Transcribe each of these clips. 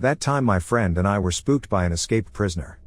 That time my friend and I were spooked by an escaped prisoner.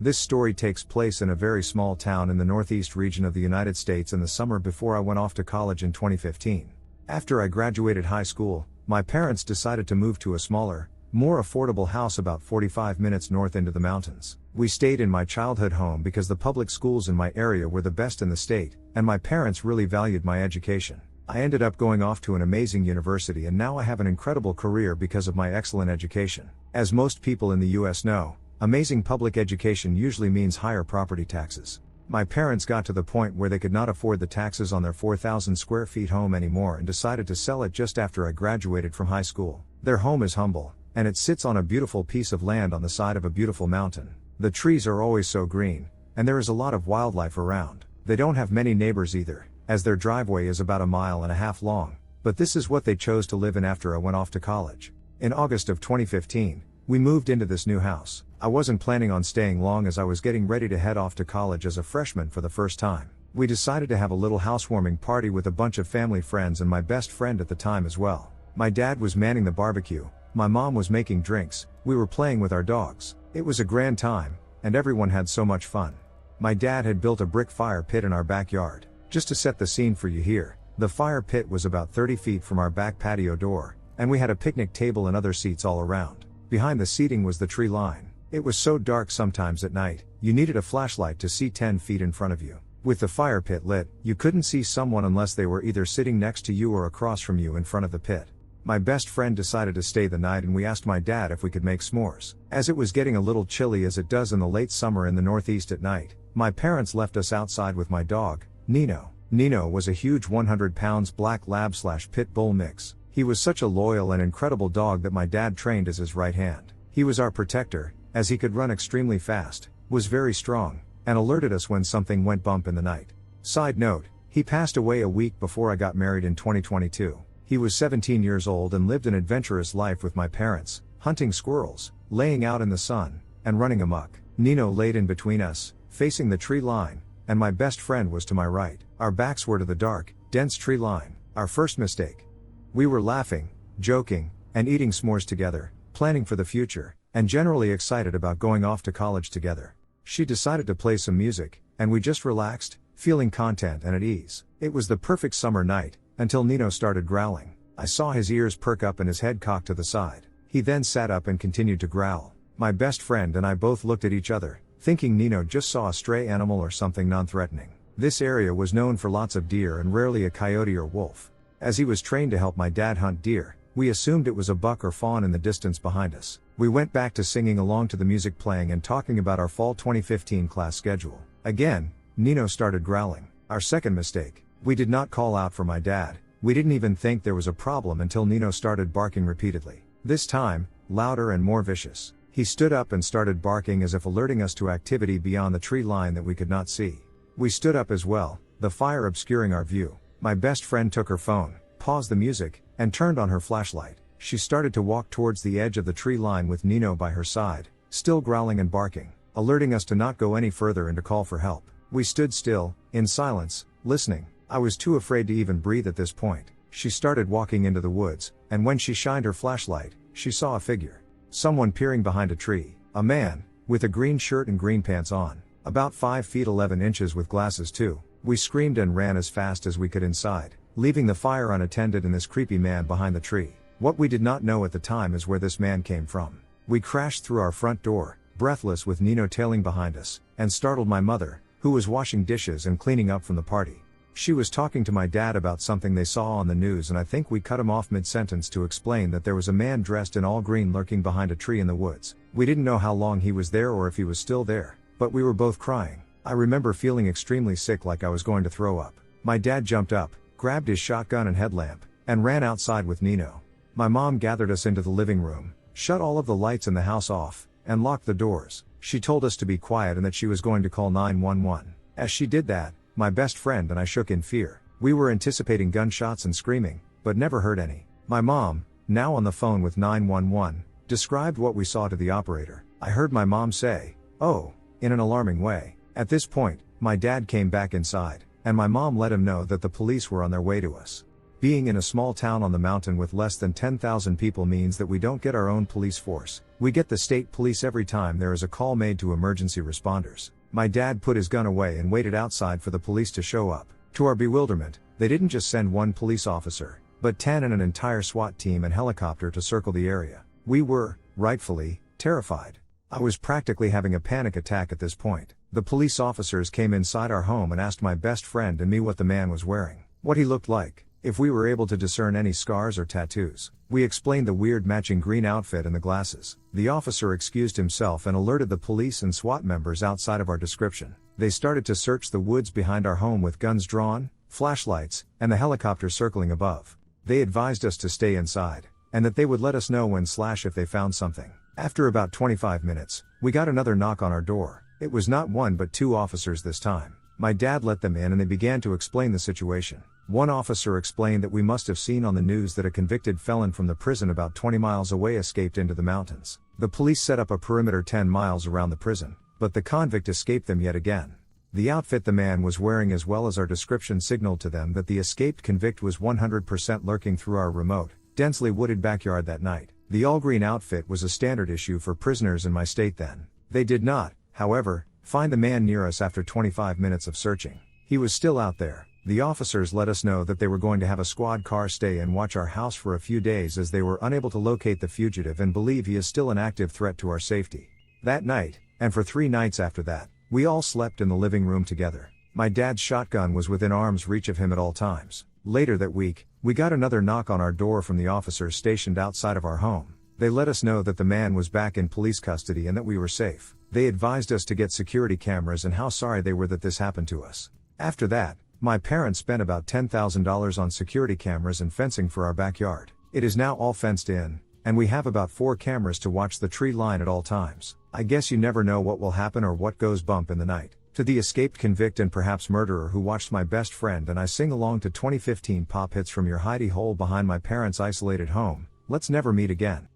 This story takes place in a very small town in the northeast region of the United States in the summer before I went off to college in 2015. After I graduated high school, my parents decided to move to a smaller, more affordable house about 45 minutes north into the mountains. We stayed in my childhood home because the public schools in my area were the best in the state, and my parents really valued my education. I ended up going off to an amazing university and now I have an incredible career because of my excellent education. As most people in the US know, amazing public education usually means higher property taxes. My parents got to the point where they could not afford the taxes on their 4,000 square feet home anymore and decided to sell it just after I graduated from high school. Their home is humble, and it sits on a beautiful piece of land on the side of a beautiful mountain. The trees are always so green, and there is a lot of wildlife around. They don't have many neighbors either, as their driveway is about 1.5 miles long, but this is what they chose to live in after I went off to college. In August of 2015, we moved into this new house. I wasn't planning on staying long as I was getting ready to head off to college as a freshman for the first time. We decided to have a little housewarming party with a bunch of family friends and my best friend at the time as well. My dad was manning the barbecue, my mom was making drinks, we were playing with our dogs. It was a grand time, and everyone had so much fun. My dad had built a brick fire pit in our backyard. Just to set the scene for you here, the fire pit was about 30 feet from our back patio door, and we had a picnic table and other seats all around. Behind the seating was the tree line. It was so dark sometimes at night, you needed a flashlight to see 10 feet in front of you. With the fire pit lit, you couldn't see someone unless they were either sitting next to you or across from you in front of the pit. My best friend decided to stay the night and we asked my dad if we could make s'mores. As it was getting a little chilly as it does in the late summer in the Northeast at night, my parents left us outside with my dog, Nino. Nino was a huge 100 pounds black lab/pit bull mix. He was such a loyal and incredible dog that my dad trained as his right hand. He was our protector, as he could run extremely fast, was very strong, and alerted us when something went bump in the night. Side note, he passed away a week before I got married in 2022. He was 17 years old and lived an adventurous life with my parents, hunting squirrels, laying out in the sun, and running amok. Nino laid in between us, facing the tree line, and my best friend was to my right. Our backs were to the dark, dense tree line. Our first mistake. We were laughing, joking, and eating s'mores together, planning for the future, and generally excited about going off to college together. She decided to play some music, and we just relaxed, feeling content and at ease. It was the perfect summer night, until Nino started growling. I saw his ears perk up and his head cocked to the side. He then sat up and continued to growl. My best friend and I both looked at each other, thinking Nino just saw a stray animal or something non-threatening. This area was known for lots of deer and rarely a coyote or wolf. As he was trained to help my dad hunt deer, we assumed it was a buck or fawn in the distance behind us. We went back to singing along to the music playing and talking about our fall 2015 class schedule. Again, Nino started growling. Our second mistake. We did not call out for my dad. We didn't even think there was a problem until Nino started barking repeatedly. This time, louder and more vicious. He stood up and started barking as if alerting us to activity beyond the tree line that we could not see. We stood up as well, the fire obscuring our view. My best friend took her phone, paused the music, and turned on her flashlight. She started to walk towards the edge of the tree line with Nino by her side, still growling and barking, alerting us to not go any further and to call for help. We stood still, in silence, listening. I was too afraid to even breathe at this point. She started walking into the woods, and when she shined her flashlight, she saw a figure. Someone peering behind a tree. A man, with a green shirt and green pants on. About 5 feet 11 inches with glasses too. We screamed and ran as fast as we could inside, leaving the fire unattended and this creepy man behind the tree. What we did not know at the time is where this man came from. We crashed through our front door, breathless with Nino tailing behind us, and startled my mother, who was washing dishes and cleaning up from the party. She was talking to my dad about something they saw on the news and I think we cut him off mid-sentence to explain that there was a man dressed in all green lurking behind a tree in the woods. We didn't know how long he was there or if he was still there, but we were both crying. I remember feeling extremely sick like I was going to throw up. My dad jumped up, grabbed his shotgun and headlamp, and ran outside with Nino. My mom gathered us into the living room, shut all of the lights in the house off, and locked the doors. She told us to be quiet and that she was going to call 911. As she did that, my best friend and I shook in fear. We were anticipating gunshots and screaming, but never heard any. My mom, now on the phone with 911, described what we saw to the operator. I heard my mom say, "Oh," in an alarming way. At this point, my dad came back inside, and my mom let him know that the police were on their way to us. Being in a small town on the mountain with less than 10,000 people means that we don't get our own police force. We get the state police every time there is a call made to emergency responders. My dad put his gun away and waited outside for the police to show up. To our bewilderment, they didn't just send one police officer, but 10 and an entire SWAT team and helicopter to circle the area. We were, rightfully, terrified. I was practically having a panic attack at this point. The police officers came inside our home and asked my best friend and me what the man was wearing, what he looked like, if we were able to discern any scars or tattoos. We explained the weird matching green outfit and the glasses. The officer excused himself and alerted the police and SWAT members outside of our description. They started to search the woods behind our home with guns drawn, flashlights, and the helicopter circling above. They advised us to stay inside, and that they would let us know when/if they found something. After about 25 minutes, we got another knock on our door. It was not one but two officers this time. My dad let them in and they began to explain the situation. One officer explained that we must have seen on the news that a convicted felon from the prison about 20 miles away escaped into the mountains. The police set up a perimeter 10 miles around the prison, but the convict escaped them yet again. The outfit the man was wearing as well as our description signaled to them that the escaped convict was 100% lurking through our remote, densely wooded backyard that night. The all-green outfit was a standard issue for prisoners in my state then. They did not, however, find the man near us after 25 minutes of searching. He was still out there. The officers let us know that they were going to have a squad car stay and watch our house for a few days as they were unable to locate the fugitive and believe he is still an active threat to our safety. That night, and for 3 nights after that, we all slept in the living room together. My dad's shotgun was within arm's reach of him at all times. Later that week, we got another knock on our door from the officers stationed outside of our home. They let us know that the man was back in police custody and that we were safe. They advised us to get security cameras and how sorry they were that this happened to us. After that, my parents spent about $10,000 on security cameras and fencing for our backyard. It is now all fenced in, and we have about 4 cameras to watch the tree line at all times. I guess you never know what will happen or what goes bump in the night. To the escaped convict and perhaps murderer who watched my best friend and I sing along to 2015 pop hits from your hidey hole behind my parents' isolated home, let's never meet again.